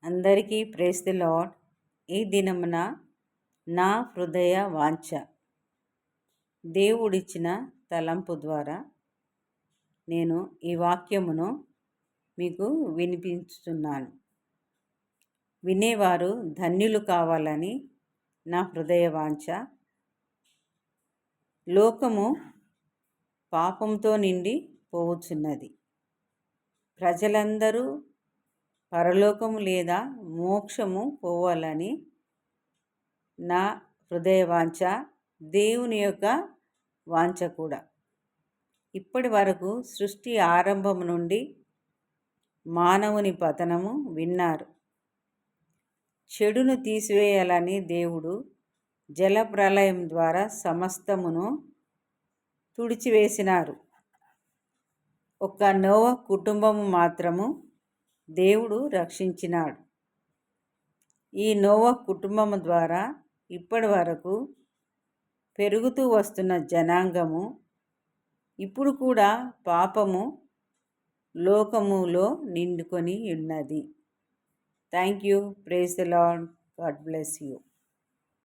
అందరికీ praise the lord. ఈ దినమున నా హృదయ వాంఛ దేవుడిచ్చిన తలంపు ద్వారా నేను ఈ వాక్యమును మీకు వినిపించుతున్నాను. వినేవారు ధన్యులు కావాలని నా హృదయ వాంఛ. లోకము పాపంతో నిండి పోవచ్చున్నది. ప్రజలందరూ పరలోకము లేదా మోక్షము పోవాలని నా హృదయ వాంఛ, దేవుని యొక్క వాంఛ కూడా. ఇప్పటి వరకు సృష్టి ఆరంభం నుండి మానవుని పతనము విన్నారు. చెడును తీసివేయాలని దేవుడు జలప్రలయం ద్వారా సమస్తమును తుడిచివేసినారు. ఒక నోవహు కుటుంబము మాత్రము దేవుడు రక్షించినాడు. ఈ నోవహు కుటుంబము ద్వారా ఇప్పటి వరకు పెరుగుతూ వస్తున్న జనాంగము ఇప్పుడు కూడా పాపము లోకములో నిండుకొని ఉన్నది. Thank you. Praise the Lord. God bless you.